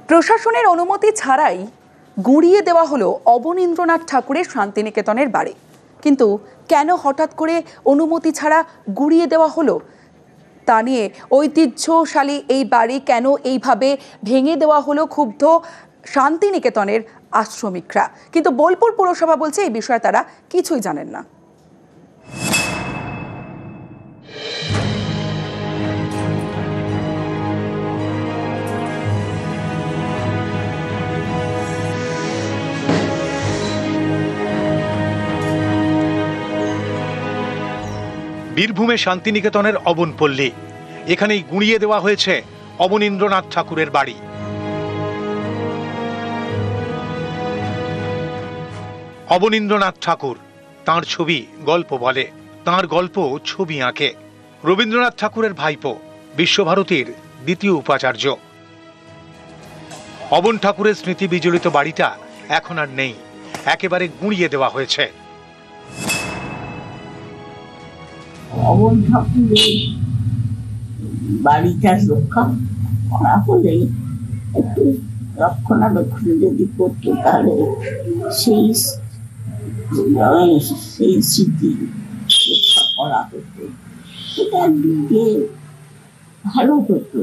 প্রশাসনের অনুমতি ছাড়াই গুঁড়িয়ে দেওয়া হলো অবনীন্দ্রনাথ ঠাকুরের শান্তিনিকেতনের বাড়ি। কিন্তু কেন হঠাৎ করে অনুমতি ছাড়া গুঁড়িয়ে দেওয়া হলো তা নিয়ে ঐতিহ্যশালী এই বাড়ি কেন এইভাবে ভেঙে দেওয়া হলো ক্ষুব্ধ শান্তিনিকেতনের আশ্রমিকরা। কিন্তু বোলপুর পুরসভা বলছে এই বিষয়ে তারা কিছুই জানেন না। বীরভূমে শান্তিনিকেতনের অবনপল্লী, এখানেই গুঁড়িয়ে দেওয়া হয়েছে অবনীন্দ্রনাথ ঠাকুরের বাড়ি। অবনীন্দ্রনাথ ঠাকুর, তাঁর ছবি গল্প বলে, তাঁর গল্প ছবি আঁকে। রবীন্দ্রনাথ ঠাকুরের ভাইপো, বিশ্বভারতীর দ্বিতীয় উপাচার্য। অবন ঠাকুরের স্মৃতি বিজড়িত বাড়িটা এখন আর নেই, একেবারে গুঁড়িয়ে দেওয়া হয়েছে। অবন ঠাকুরের বাড়িটা রক্ষা করা হলে একটু রক্ষণাবেক্ষণ যদি করতো তাহলে সেই স্মৃতি রক্ষা করা হতো, এটা দিকে ভালো হতো।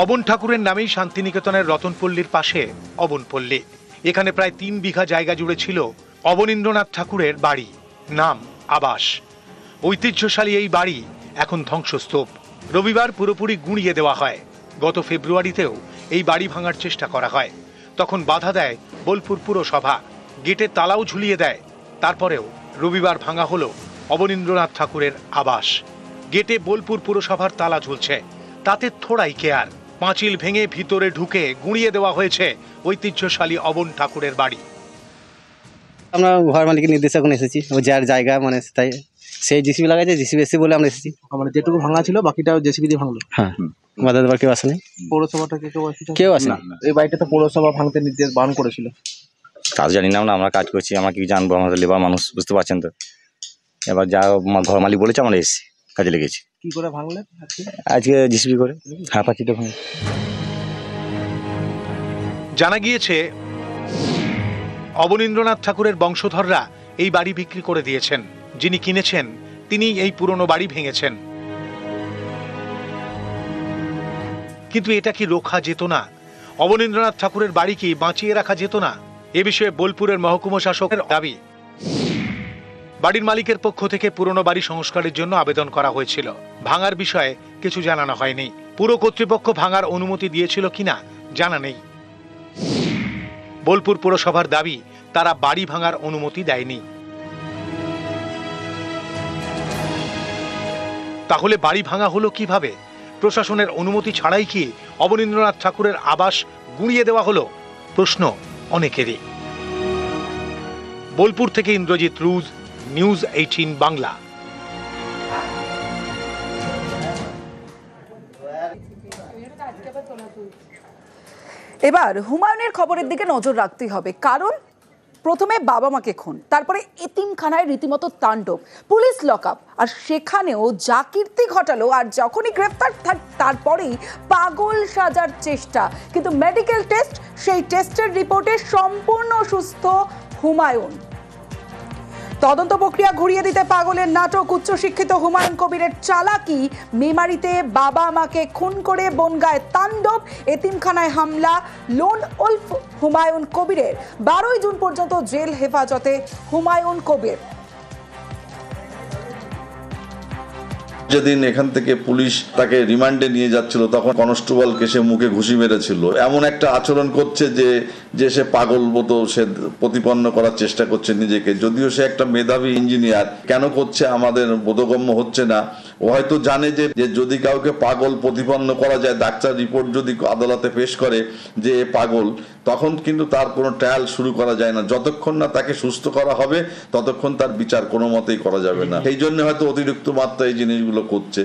অবন ঠাকুরের নামেই শান্তিনিকেতনের রতনপল্লীর পাশে অবনপল্লী। এখানে প্রায় 3 বিঘা জায়গা জুড়ে ছিল অবনীন্দ্রনাথ ঠাকুরের বাড়ি, নাম আবাস। ঐতিহ্যশালী এই বাড়ি এখন ধ্বংসস্তূপ। রবিবার পুরোপুরি গুঁড়িয়ে দেওয়া হয়। গত ফেব্রুয়ারিতেও এই বাড়ি ভাঙার চেষ্টা করা হয়, তখন বাধা দেয় বোলপুর পুরসভা, গেটের তালাও ঝুলিয়ে দেয়। তারপরেও রবিবার ভাঙা হলো অবনীন্দ্রনাথ ঠাকুরের আবাস। গেটে বোলপুর পুরসভার তালা ঝুলছে, তাতে থোড়াই কেয়ার। পাঁচিল ভেঙে ভিতরে ঢুকে গুঁড়িয়ে দেওয়া হয়েছে ঐতিহ্যশালী অবন ঠাকুরের বাড়ি। আমরা ঘর মালিকের নির্দেশে এখন এসেছি, ও যার জায়গা মানে তাই সেই জিসিবি লাগাইছে, জিসিবি এসে বলে আমরা এসেছি। মানে যেটুকু ভাঙা ছিল বাকিটাও জেসিবি দিয়ে ভাঙলো। হ্যাঁ, আমাদের আবার কেউ আসেনি, পৌরসভাটা কেউ আসেনি। এই বাড়িটা তো পৌরসভা ভাঙতে নির্দেশ বারণ করেছিল। কাজ জানি না, আমরা কাজ করছি, আমরা কি জানবো, আমাদের লেবার মানুষ, বুঝতে পারছেন তো। এবার যা ঘর মালিক বলেছে আমরা এসেছি, কাজে লেগেছি। কি করে ভাঙলেন আজকে জিসিবি করে? হ্যাঁ, পাঁচিলটা ভাঙে। জানা গিয়েছে অবনীন্দ্রনাথ ঠাকুরের বংশধররা এই বাড়ি বিক্রি করে দিয়েছেন। যিনি কিনেছেন তিনি এই পুরনো বাড়ি ভেঙেছেন। কিন্তু এটা কি রোখা যেত না? অবনীন্দ্রনাথ ঠাকুরের বাড়ি কি বাঁচিয়ে রাখা যেত না? এ বিষয়ে বোলপুরের মহকুমা শাসকের দাবি। বাড়ির মালিকের পক্ষ থেকে পুরনো বাড়ি সংস্কারের জন্য আবেদন করা হয়েছিল। ভাঙার বিষয়ে কিছু জানানো হয়নি। পুরো কর্তৃপক্ষ ভাঙার অনুমতি দিয়েছিল কিনা জানা নেই। বোলপুর পুরসভার দাবি, তারা বাড়ি ভাঙার অনুমতি দেয়নি। তাহলে বাড়ি ভাঙা হলো কিভাবে? প্রশাসনের অনুমতি ছাড়াই কি অবনীন্দ্রনাথ ঠাকুরের আবাস গুঁড়িয়ে দেওয়া হলো? প্রশ্ন অনেকেরই। বোলপুর থেকে ইন্দ্রজিৎ রুজ, নিউজ 18 বাংলা। এবার হুমায়ুনের খবরের দিকে নজর রাখতেই হবে, কারণ প্রথমে বাবা মাকে খুন, তারপরে এতিমখানায় রীতিমতো তাণ্ডব, পুলিশ লকআপ, আর সেখানেও যা কীর্তি ঘটালো, আর যখনই গ্রেফতার তারপরেই পাগল সাজার চেষ্টা। কিন্তু মেডিকেল টেস্ট, সেই টেস্টের রিপোর্টে সম্পূর্ণ সুস্থ হুমায়ুন। তদন্ত প্রক্রিয়া ঘুরিয়ে দিতে পাগলের নাটক। উচ্চশিক্ষিত হুমায়ুন কবিরের চালাকি, মেমারিতে বাবা মাকে খুন করে বনগায় তাণ্ডব, এতিমখানায় হামলা। লোন উলফ হুমায়ুন কবিরের 12 জুন পর্যন্ত জেল হেফাজতে হুমায়ুন কবির। যেদিন এখান থেকে পুলিশ তাকে রিমান্ডে নিয়ে যাচ্ছিল, তখন কনস্টেবলকে সে মুখে ঘুষি মেরেছিল। এমন একটা আচরণ করছে যে সে পাগল মতো সে প্রতিপন্ন করার চেষ্টা করছে নিজেকে। যদিও সে একটা মেধাবী ইঞ্জিনিয়ার, কেন করছে আমাদের বোধগম্য হচ্ছে না। ও হয়তো জানে যে যদি কাউকে পাগল প্রতিপন্ন করা যায়, ডাক্তার রিপোর্ট যদি আদালতে পেশ করে যে এ পাগল, তখন কিন্তু তার কোনো ট্রায়াল শুরু করা যায় না। যতক্ষণ না তাকে সুস্থ করা হবে ততক্ষণ তার বিচার কোনো মতেই করা যাবে না। সেই জন্য হয়তো অতিরিক্ত মাত্রায় এই জিনিসগুলো করছে।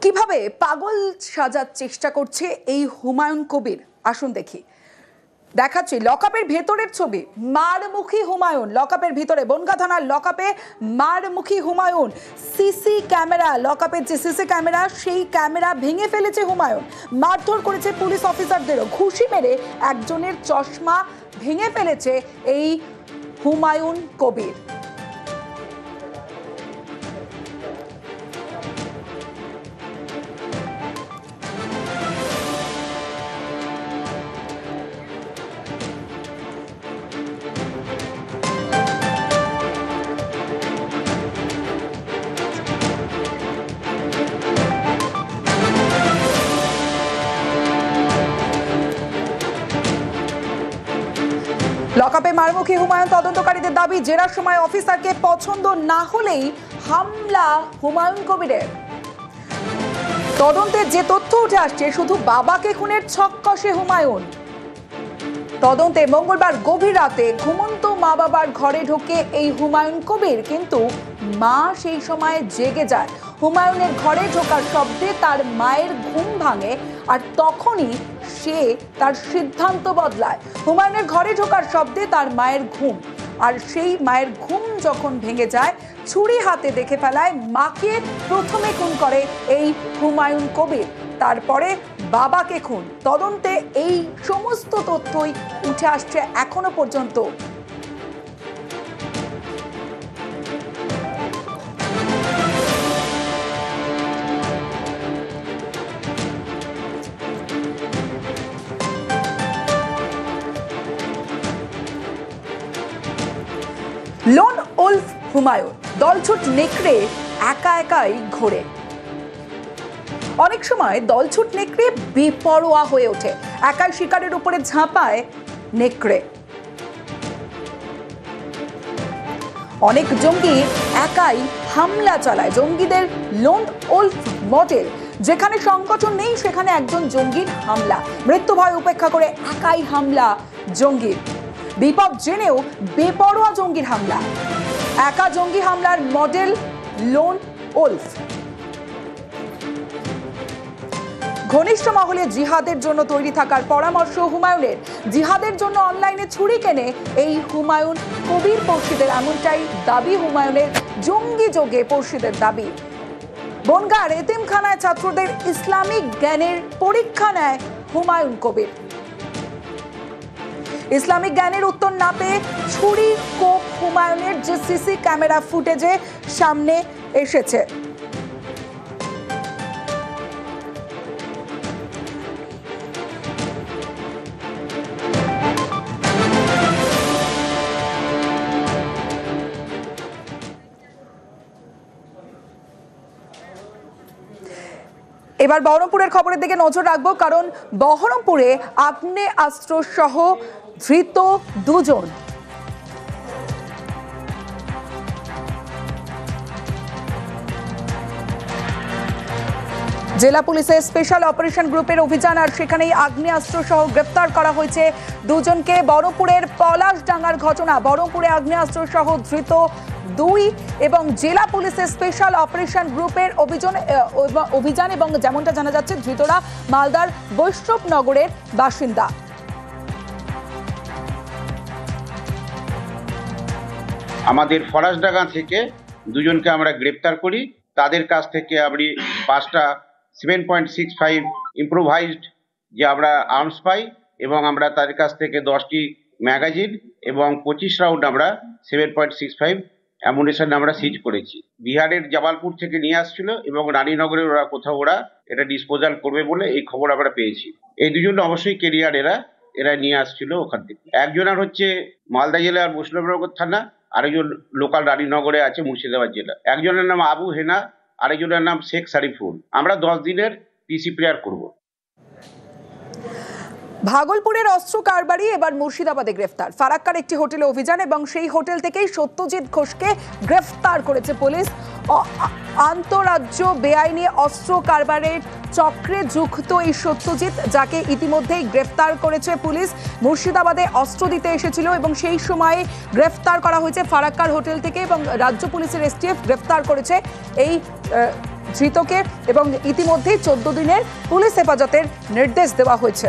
কিভাবে পাগল সাজার চেষ্টা করছে এই হুমায়ুন কবির, আসুন দেখি। দেখাচ্ছি লকআপের ভেতরের ছবি। মারমুখী হুমায়ুন লকআপের ভিতরে, বনগাঁ থানার লকআপে মারমুখী হুমায়ুন। সিসি ক্যামেরা, লকআপের যে সিসি ক্যামেরা, সেই ক্যামেরা ভেঙে ফেলেছে হুমায়ুন। মারধর করেছে পুলিশ অফিসারদেরও, ঘুষি মেরে একজনের চশমা ভেঙে ফেলেছে এই হুমায়ুন কবির। লকআপে মারমুখী হুমায়ুন। তদন্তকারীদের দাবি, জেরার সময় অফিসারকে পছন্দ না হলেই হামলা হুমায়ুন কবিরের। তদন্তে যে তথ্য উঠে আসছে, শুধু বাবাকে খুনের ছক কষে হুমায়ুন। তদন্তে মঙ্গলবার গভীর রাতে ঘুমন্ত মা বাবার ঘরে ঢোকে এই হুমায়ুন কবির, কিন্তু মা সেই সময় জেগে যায়। হুমায়ুনের ঘরে ঢোকার শব্দে তার মায়ের ঘুম ভাঙে, আর তখনই সে তার সিদ্ধান্ত বদলায়। হুমায়ুনের ঘরে ঢোকার শব্দে তার মায়ের ঘুম, আর সেই মায়ের ঘুম যখন ভেঙে যায়, ছুরি হাতে দেখে ফেলায় মাকে প্রথমে খুন করে এই হুমায়ুন কবির, তারপরে বাবাকে খুন। তদন্তে এই সমস্ত তথ্যই উঠে আসছে এখনো পর্যন্ত। লোন উলফ হুমায়ুন দলছুট নেকড়ে একা একাই ঘোরে। অনেক সময় দলছুট নেকড়ে বেপরোয়া হয়ে ওঠে, একাই শিকারের উপরে ঝাঁপায় নেকড়ে। অনেক জঙ্গি একাই হামলা চালায়। জঙ্গিদের লোন উলফ মডেল, যেখানে সংগঠন নেই সেখানে একজন জঙ্গির হামলা, মৃত্যু ভয় উপেক্ষা করে একাই হামলা জঙ্গির। বিপদ জেনেও বেপরোয়া জঙ্গির হামলা, একা জঙ্গি হামলার মডেল লোন উলফ। ঘনিষ্ঠ মহলে জিহাদের জন্য তৈরি থাকার পরামর্শ হুমায়ুনের। জিহাদের জন্য অনলাইনে ছুরি কেনে এই হুমায়ুন কবির পড়শিদের, এমনটাই দাবি হুমায়ুনের। জঙ্গি যোগে পড়শিদের দাবি। বনগাঁর এতিমখানায় ছাত্রদের ইসলামিক জ্ঞানের পরীক্ষা নেয় হুমায়ুন কবির। ইসলামিক জ্ঞানের উত্তর না পেয়ে ছুরি কোপ হুমায়ুনের, যে সিসি ক্যামেরা ফুটেজে সামনে এসেছে। এবার বহরমপুরের খবরের দিকে নজর রাখবো, কারণ বহরমপুরে আগ্নেয়াস্ত্র সহ ধৃত দুজন। জেলা পুলিশের স্পেশাল অপারেশন গ্রুপের অভিযান, আর সেখানেই আগ্নেয়াস্ত্র সহ গ্রেপ্তার করা হয়েছে দুজনকে। বহরমপুরের পলাশডাঙ্গার ঘটনা। বহরমপুরে আগ্নেয়াস্ত্র সহ ধৃত দুই এবং জেলা পুলিশের স্পেশাল অপারেশন গ্রুপের অভিযান, এবং যেমনটা জানা যাচ্ছে ধৃতরা মালদার বৈষ্ণবনগরের বাসিন্দা। আমাদের পলাশডাঙ্গা থেকে দুজনকে আমরা গ্রেপ্তার করি। তাদের কাছ থেকে আমরা 5টা 7.65 ইম্প্রোভাইজড যে আমরা আর্মস পাই, এবং আমরা তাদের কাছ থেকে 10টি ম্যাগাজিন এবং 25 রাউন্ড আমরা 7.65 অ্যামুনিশন আমরা সিজ করেছি। বিহারের জামালপুর থেকে নিয়ে আসছিল এবং রানীনগরের ওরা এটা ডিসপোজাল করবে বলে এই খবর আমরা পেয়েছি। এই দুজন অবশ্যই কেরিয়ার, এরা নিয়ে আসছিল ওখান থেকে। একজনের হচ্ছে মালদা জেলার বৈষ্ণবনগর থানা, আরেকজন লোকাল রানীনগরে আছে মুর্শিদাবাদ জেলা। একজনের নাম আবু হেনা, আরেকজনের নাম শেখ সারিফুল। আমরা 10 দিনের পিসি প্রেয়ার করব। ভাগলপুরের অস্ত্র কারবারি এবার মুর্শিদাবাদে গ্রেফতার। ফারাক্কার একটি হোটেলে অভিযান, এবং সেই হোটেল থেকেই সত্যজিৎ ঘোষকে গ্রেফতার করেছে পুলিশ। আন্তঃরাজ্য বেআইনি অস্ত্র কারবারের চক্রে যুক্ত এই সত্যজিৎ, যাকে ইতিমধ্যেই গ্রেফতার করেছে পুলিশ, মুর্শিদাবাদে অস্ত্র দিতে এসেছিল এবং সেই সময়ে গ্রেফতার করা হয়েছে ফারাক্কার হোটেল থেকে, এবং রাজ্য পুলিশের এসটিএফ গ্রেফতার করেছে এই ধৃতকে এবং ইতিমধ্যেই 14 দিনের পুলিশ হেফাজতের নির্দেশ দেওয়া হয়েছে।